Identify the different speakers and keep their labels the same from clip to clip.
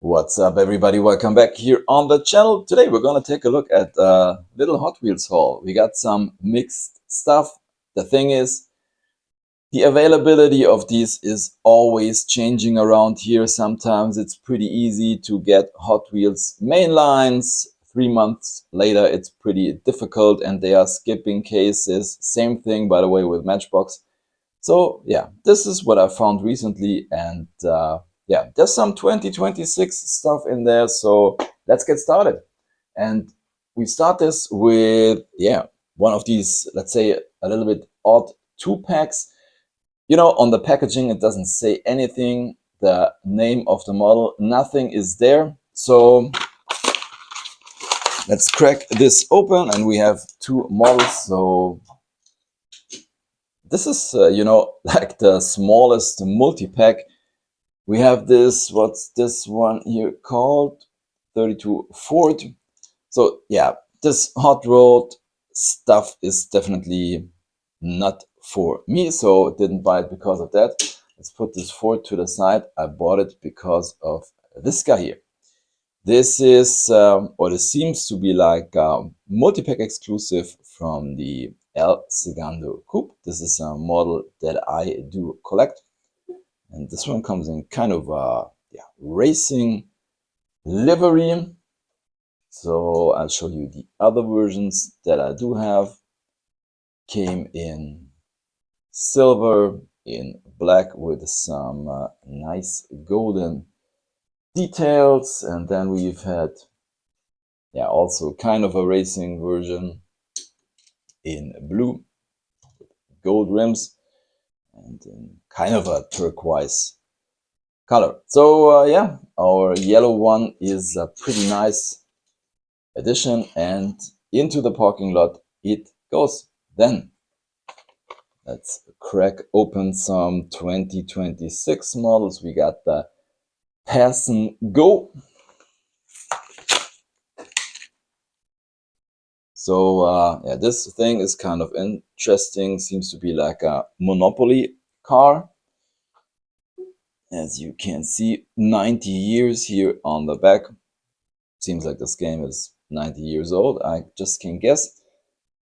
Speaker 1: What's up, everybody? Welcome back here on the channel. Today we're gonna take a look at a little Hot Wheels haul. We got some mixed stuff. The thing is, the availability of these is always changing around here. Sometimes it's pretty easy to get Hot Wheels Mainlines. 3 months later, it's pretty difficult and they are skipping cases. Same thing, by the way, with Matchbox. So yeah, this is what I found recently, and yeah, there's some 2026 stuff in there. So let's get started. And we start this with, yeah, one of these, let's say, a little bit odd 2-packs. You know, on the packaging, it doesn't say anything, the name of the model, nothing is there. So let's crack this open, and we have two models. So this is, like the smallest multi-pack. We have this, what's this one here called? 32 Ford. So yeah, this hot rod stuff is definitely not for me, so didn't buy it because of that. Let's put this Ford to the side. I bought it because of this guy here. This is, or this seems to be like a multi-pack exclusive from the El Segundo Coupe. This is a model that I do collect. And this one comes in kind of a racing livery. So I'll show you the other versions that I do have. Came in silver, in black with some nice golden details. And then we've had, yeah, also kind of a racing version in blue, gold rims, and in kind of a turquoise color. So yeah, our yellow one is a pretty nice addition, and into the parking lot it goes. Then let's crack open some 2026 models. We got the Pass and Go. So yeah, this thing is kind of interesting. Seems to be like a Monopoly car. As you can see, 90 years here on the back. Seems like this game is 90 years old. I just can guess.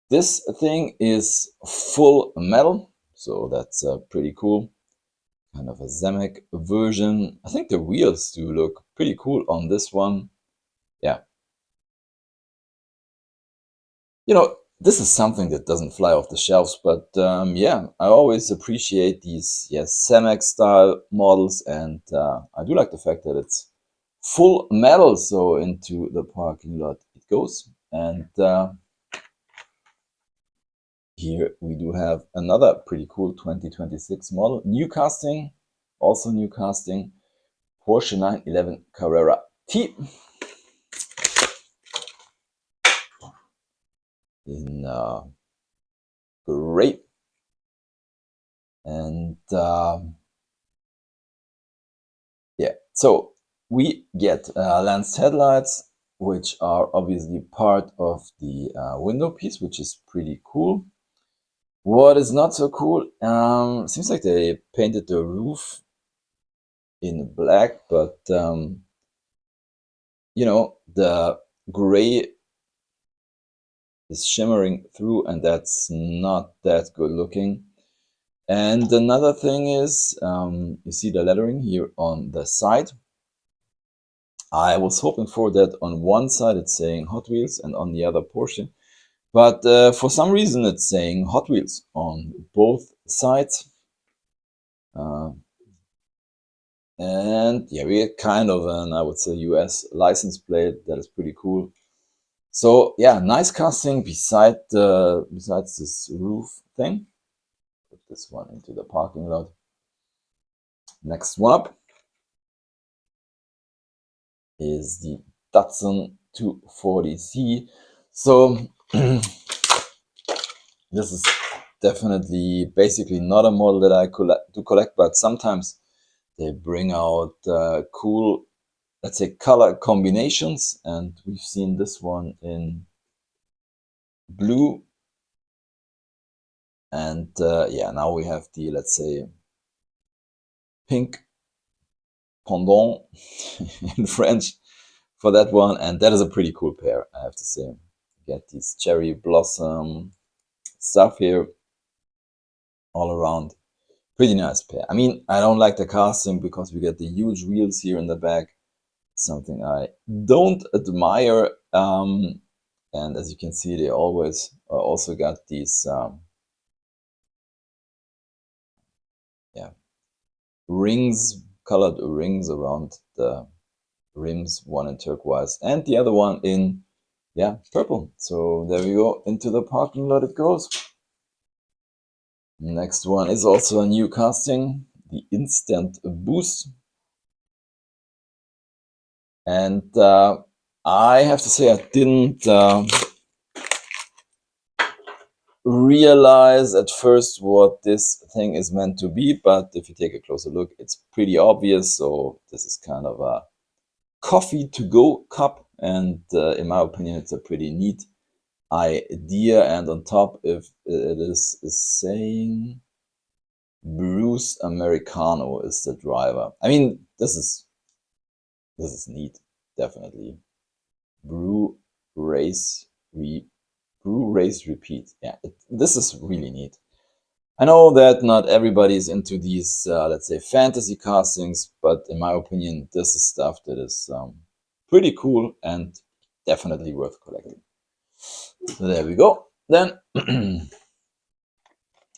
Speaker 1: This thing is full metal, so that's pretty cool. Kind of a Zemek version. I think the wheels do look pretty cool on this one. Yeah. You know, this is something that doesn't fly off the shelves, but yeah, I always appreciate these Zemek style models, and I do like the fact that it's full metal, so into the parking lot it goes. And here we do have another pretty cool 2026 model. New casting, also new casting, Porsche 911 Carrera T. In gray. And yeah, so we get lensed headlights, which are obviously part of the window piece, which is pretty cool. What is not so cool, seems like they painted the roof in black, but you know, the gray is shimmering through, and that's not that good looking. And another thing is, you see the lettering here on the side. I was hoping for that on one side it's saying Hot Wheels and on the other Porsche. But for some reason it's saying Hot Wheels on both sides. And yeah, we get kind of an, I would say, US license plate. That is pretty cool. So yeah, nice casting besides this roof thing. Put this one into the parking lot. Next one up is the Datsun 240Z. So this is definitely basically not a model that I do collect, but sometimes they bring out cool, let's say, color combinations, and we've seen this one in blue, and yeah, now we have the, let's say, pink pendant in French for that one, and that is a pretty cool pair, I have to say. You get these cherry blossom stuff here all around. Pretty nice pair. I mean, I don't like the casting because we get the huge wheels here in the back. Something I don't admire. And as you can see, they always also got these rings, colored rings around the rims, one in turquoise and the other one in purple. So there we go, into the parking lot it goes. Next one is also a new casting, the Instant Boost. And I have to say I didn't realize at first what this thing is meant to be, but if you take a closer look, it's pretty obvious. So this is kind of a coffee to go cup, and in my opinion it's a pretty neat idea. And on top, if it is saying Bruce Americano is the driver. I mean, this is neat, definitely. Brew, race, brew, race, repeat. Yeah, this is really neat. I know that not everybody is into these, let's say, fantasy castings, but in my opinion, this is stuff that is pretty cool and definitely worth collecting. So there we go. Then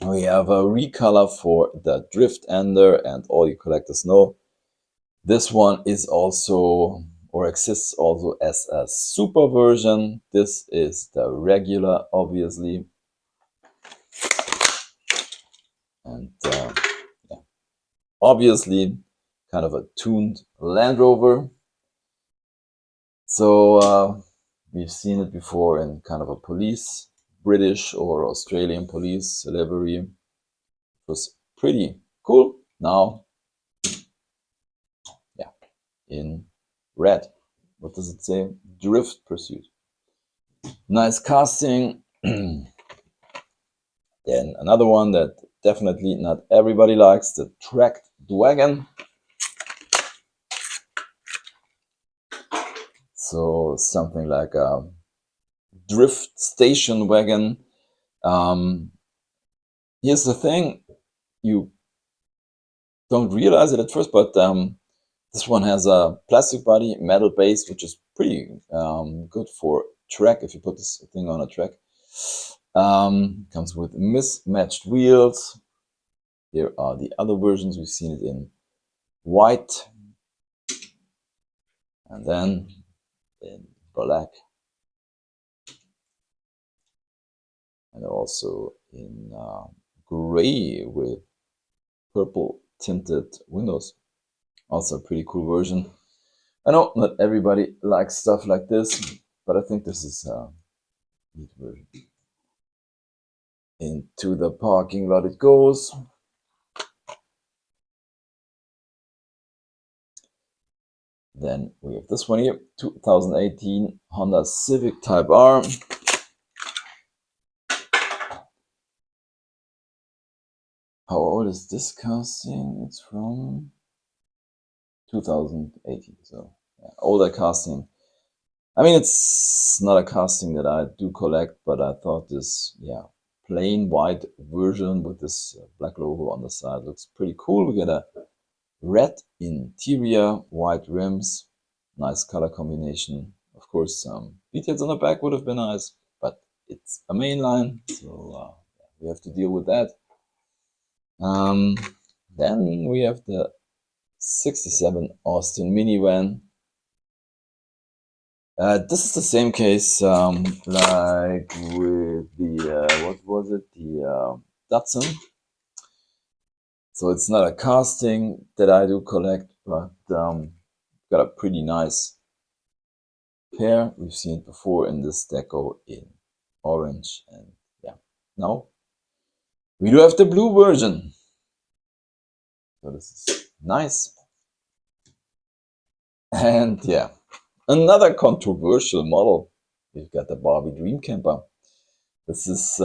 Speaker 1: we have a recolor for the Drift Ender, and all you collectors know this one is also, or exists also, as a super version. This is the regular, obviously. And obviously kind of a tuned Land Rover. So we've seen it before in kind of a police, British or Australian police livery. It was pretty cool. Now, in red. What does it say? Drift Pursuit. Nice casting. Then another one that definitely not everybody likes, the Tracked Wagon. So something like a drift station wagon. Here's the thing, you don't realize it at first, but this one has a plastic body, metal base, which is pretty good for track if you put this thing on a track. Comes with mismatched wheels. Here are the other versions. We've seen it in white and then in black and also in gray with purple tinted windows. Also a pretty cool version. I know not everybody likes stuff like this, but I think this is a neat version. Into the parking lot it goes. Then we have this one here, 2018 Honda Civic Type R. How old is this casting? It's from 2018, so yeah, older casting. I mean, it's not a casting that I do collect, but I thought this, plain white version with this black logo on the side looks pretty cool. We get a red interior, white rims, nice color combination. Of course, some details on the back would have been nice, but it's a mainline, so we have to deal with that. Then we have the 67 Austin minivan. This is the same case like with the, what was it, the Datsun. So it's not a casting that I do collect, but got a pretty nice pair. We've seen it before in this deco in orange, and now we do have the blue version. So this is nice. And another controversial model. We've got the Barbie Dream Camper. This is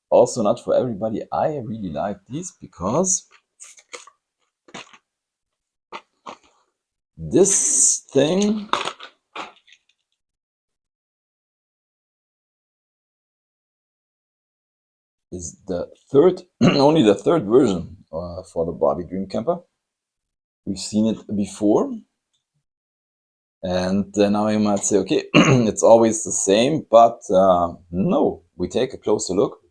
Speaker 1: also not for everybody. I really like these because This thing is the third, only the third version for the Barbie Dream Camper. We've seen it before. And now you might say, okay, it's always the same, but no, we take a closer look.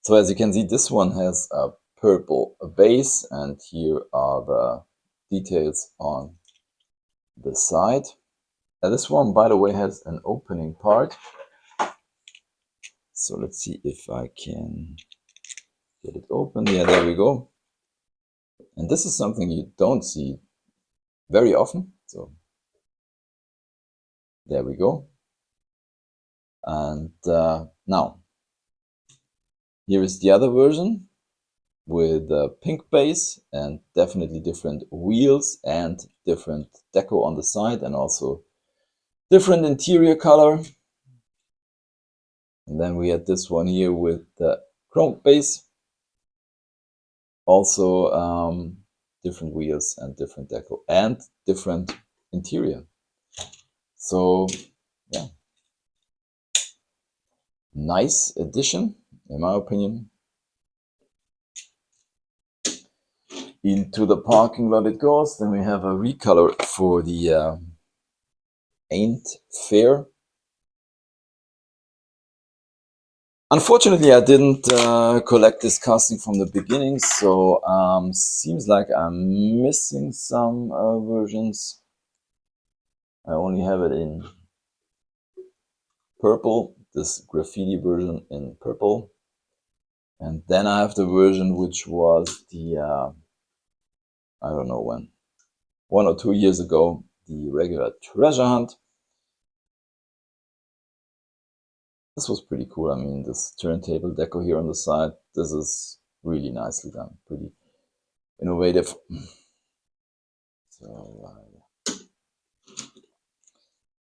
Speaker 1: So as you can see, this one has a purple base, and here are the details on the side. This one, by the way, has an opening part. So let's see if I can get it open. Yeah, there we go. And this is something you don't see very often. So there we go. And now, here is the other version with a pink base and definitely different wheels and different deco on the side, and also different interior color. And then we had this one here with the chrome base, also different wheels and different deco and different interior. So yeah, nice addition in my opinion. Into the parking lot it goes. Then we have a recolor for the Ain't Fair. Unfortunately, I didn't collect this casting from the beginning, so seems like I'm missing some versions. I only have it in purple, this graffiti version in purple. And then I have the version which was the, I don't know when, 1 or 2 years ago, the regular treasure hunt. This was pretty cool. I mean, this turntable deco here on the side, this is really nicely done, pretty innovative. So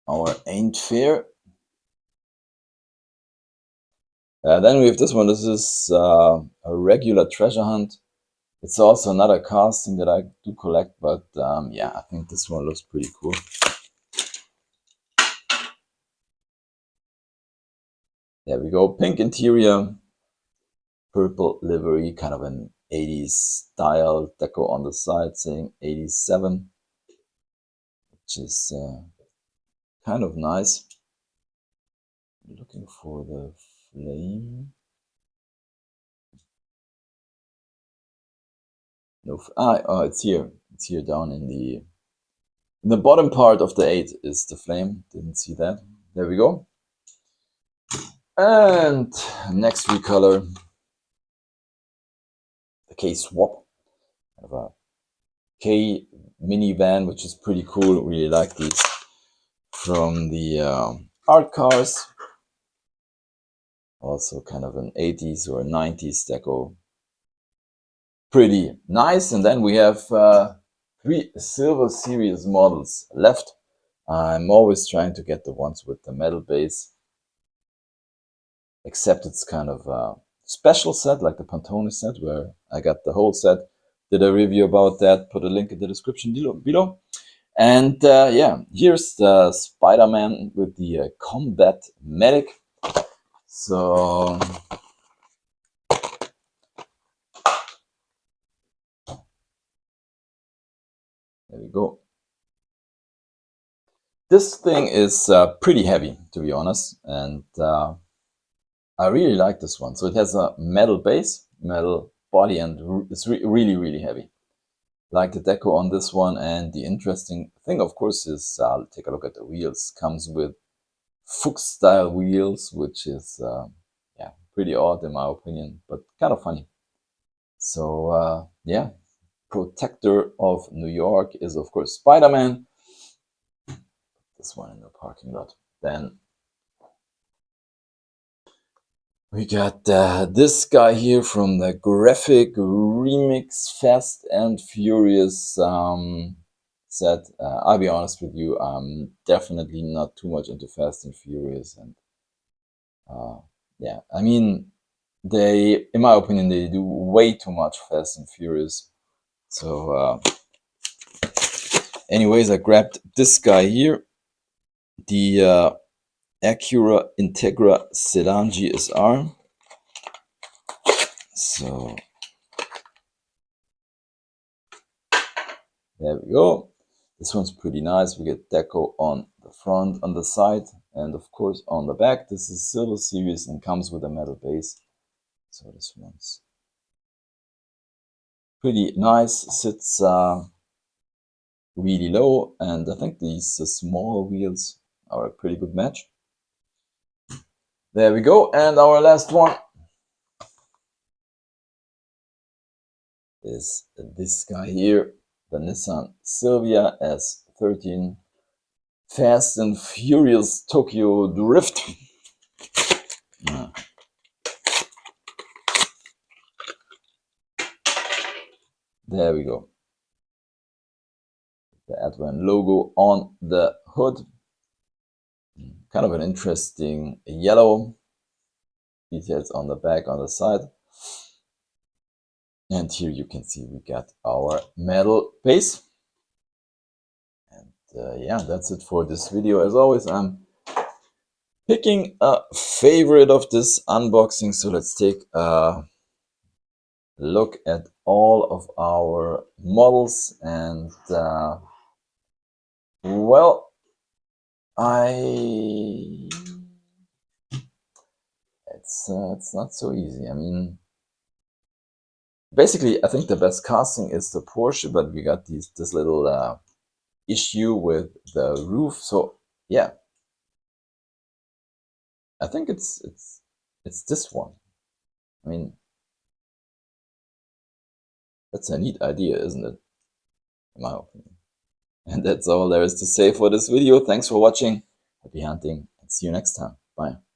Speaker 1: our Ain't Fair. Then we have this one. This is a regular treasure hunt. It's also another casting that I do collect, but yeah, I think this one looks pretty cool. There we go. Pink interior, purple livery, kind of an 80s style deco on the side saying 87, which is kind of nice. Looking for the flame. No, oh, it's here. It's here down in the bottom part of the 8 is the flame. Didn't see that. There we go. And next recolor, the K swap. I have a K minivan, which is pretty cool. Really like these from the art cars. Also kind of an 80s or 90s deco. Pretty nice. And then we have 3 Silver Series models left. I'm always trying to get the ones with the metal base, except it's kind of a special set like the Pantone set where I got the whole set. Did a review about that, put a link in the description below. And yeah, here's the Spider-Man with the Combat Medic. So there we go. This thing is pretty heavy, to be honest, and I really like this one. So it has a metal base, metal body, and it's really, really heavy. Like the deco on this one. And the interesting thing, of course, is take a look at the wheels. Comes with Fuchs style wheels, which is yeah, pretty odd in my opinion, but kind of funny. So yeah, protector of New York is of course Spider-Man. This one in the parking lot. Then we got this guy here from the Graphic Remix Fast and Furious set. I'll be honest with you, I'm definitely not too much into Fast and Furious, and yeah, I mean, they, in my opinion, they do way too much Fast and Furious. So Anyways, I grabbed this guy here, the Acura Integra Sedan GSR. So there we go. This one's pretty nice. We get deco on the front, on the side, and of course on the back. This is Silver Series and comes with a metal base. So this one's pretty nice. Sits really low, and I think these small wheels are a pretty good match. There we go. And our last one is this guy here, the Nissan Silvia S13 Fast and Furious Tokyo Drift. There we go. The Advan logo on the hood. Kind of an interesting yellow. Details on the back, on the side. And here you can see we got our metal base. And yeah, that's it for this video. As always, I'm picking a favorite of this unboxing. So let's take a look at all of our models. And well, it's not so easy. I mean, basically, I think the best casting is the Porsche, but we got this little issue with the roof. So yeah, I think it's this one. I mean, that's a neat idea, isn't it? In my opinion. And that's all there is to say for this video. Thanks for watching. Happy hunting and see you next time. Bye.